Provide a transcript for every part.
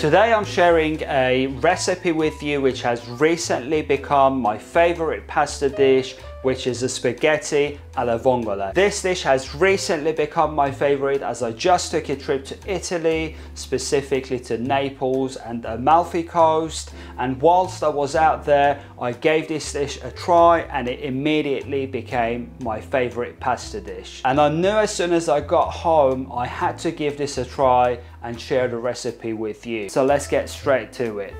Today I'm sharing a recipe with you which has recently become my favorite pasta dish, which is a spaghetti alla vongole. This dish has recently become my favorite as I just took a trip to Italy, specifically to Naples and the Amalfi Coast, and whilst I was out there I gave this dish a try and it immediately became my favorite pasta dish. And I knew as soon as I got home I had to give this a try and share the recipe with you. So let's get straight to it.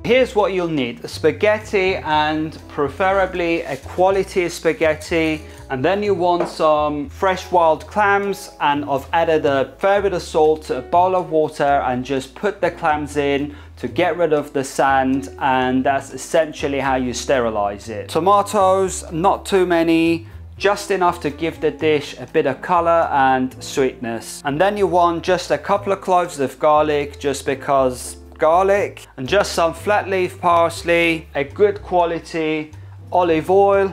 Here's what you'll need: spaghetti, and preferably a quality spaghetti, and then you want some fresh wild clams, and I've added a fair bit of salt to a bowl of water and just put the clams in to get rid of the sand, and that's essentially how you sterilize it. Tomatoes, not too many, just enough to give the dish a bit of color and sweetness. And then you want just a couple of cloves of garlic, just because garlic, and just some flat leaf parsley, a good quality olive oil,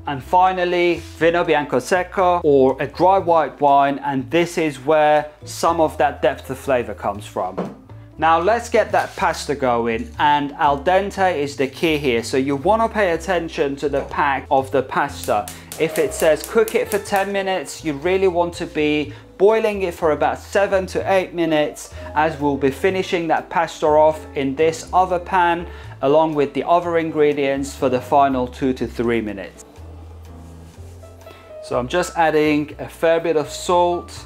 and finally vino bianco secco or a dry white wine, and this is where some of that depth of flavor comes from. Now let's get that pasta going, and al dente is the key here, so you want to pay attention to the pack of the pasta. If it says cook it for 10 minutes, you really want to be boiling it for about 7 to 8 minutes, as we'll be finishing that pasta off in this other pan along with the other ingredients for the final 2 to 3 minutes. So I'm just adding a fair bit of salt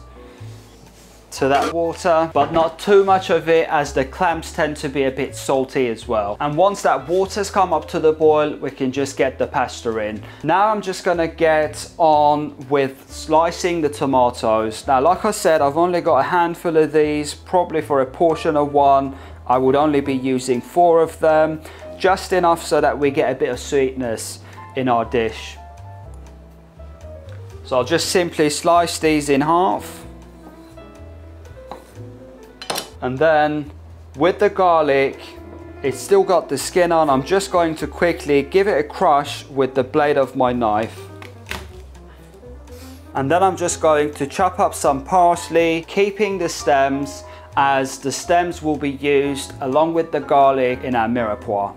to that water, but not too much of it as the clams tend to be a bit salty as well. And once that water's come up to the boil, we can just get the pasta in. Now I'm just gonna get on with slicing the tomatoes. Now like I said, I've only got a handful of these, probably for a portion of one. I would only be using 4 of them, just enough so that we get a bit of sweetness in our dish. So I'll just simply slice these in half. And then with the garlic, it's still got the skin on. I'm just going to quickly give it a crush with the blade of my knife. And then I'm just going to chop up some parsley, keeping the stems, as the stems will be used along with the garlic in our mirepoix.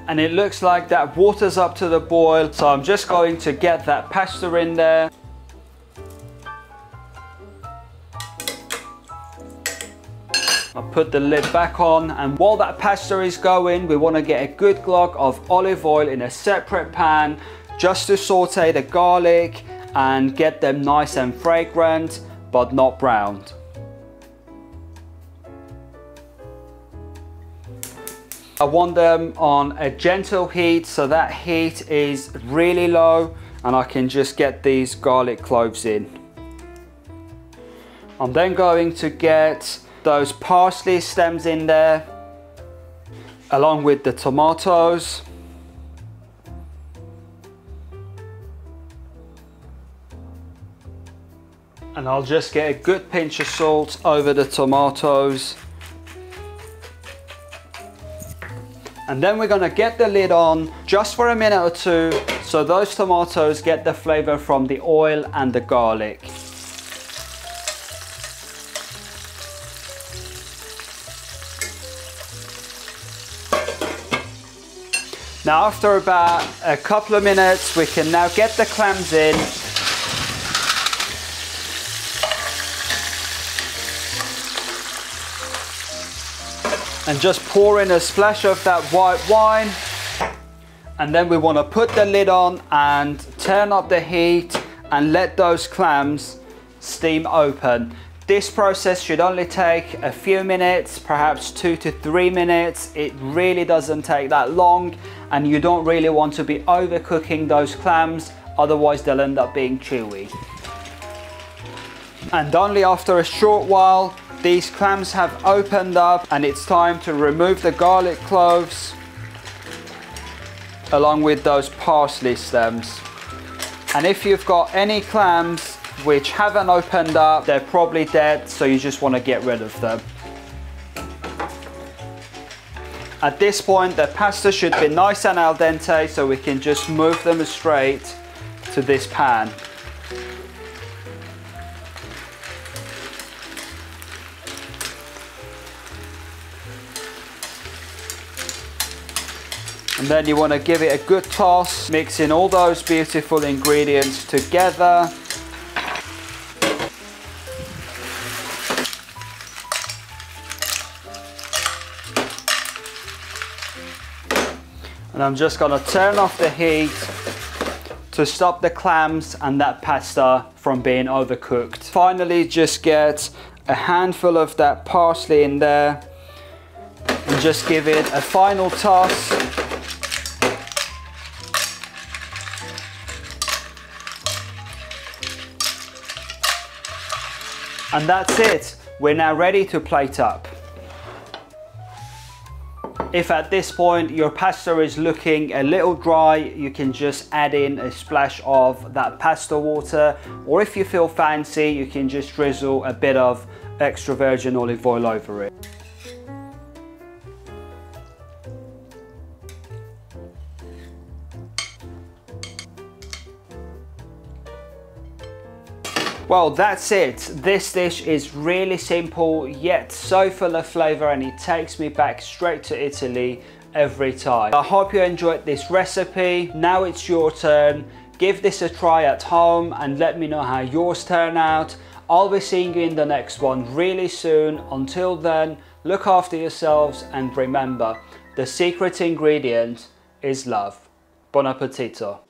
And it looks like that water's up to the boil, so I'm just going to get that pasta in there. I'll put the lid back on, and while that pasta is going, we want to get a good glug of olive oil in a separate pan just to saute the garlic and get them nice and fragrant but not browned. I want them on a gentle heat, so that heat is really low, and I can just get these garlic cloves in. I'm then going to get those parsley stems in there along with the tomatoes. And I'll just get a good pinch of salt over the tomatoes. And then we're going to get the lid on just for a minute or two so those tomatoes get the flavor from the oil and the garlic. Now after about a couple of minutes, we can now get the clams in. And just pour in a splash of that white wine. And then we want to put the lid on and turn up the heat and let those clams steam open. This process should only take a few minutes, perhaps 2 to 3 minutes. It really doesn't take that long, and you don't really want to be overcooking those clams, otherwise they'll end up being chewy. And only after a short while, these clams have opened up, and it's time to remove the garlic cloves along with those parsley stems. And if you've got any clams which haven't opened up, they're probably dead, so you just want to get rid of them. At this point, the pasta should be nice and al dente, so we can just move them straight to this pan. And then you want to give it a good toss, mixing all those beautiful ingredients together. And I'm just going to turn off the heat to stop the clams and that pasta from being overcooked. Finally, just get a handful of that parsley in there and just give it a final toss. And that's it. We're now ready to plate up. If at this point your pasta is looking a little dry, you can just add in a splash of that pasta water, or if you feel fancy, you can just drizzle a bit of extra virgin olive oil over it. Well, that's it. This dish is really simple, yet so full of flavor, and it takes me back straight to Italy every time. I hope you enjoyed this recipe. Now it's your turn. Give this a try at home and let me know how yours turn out. I'll be seeing you in the next one really soon. Until then, look after yourselves and remember, the secret ingredient is love. Buon appetito.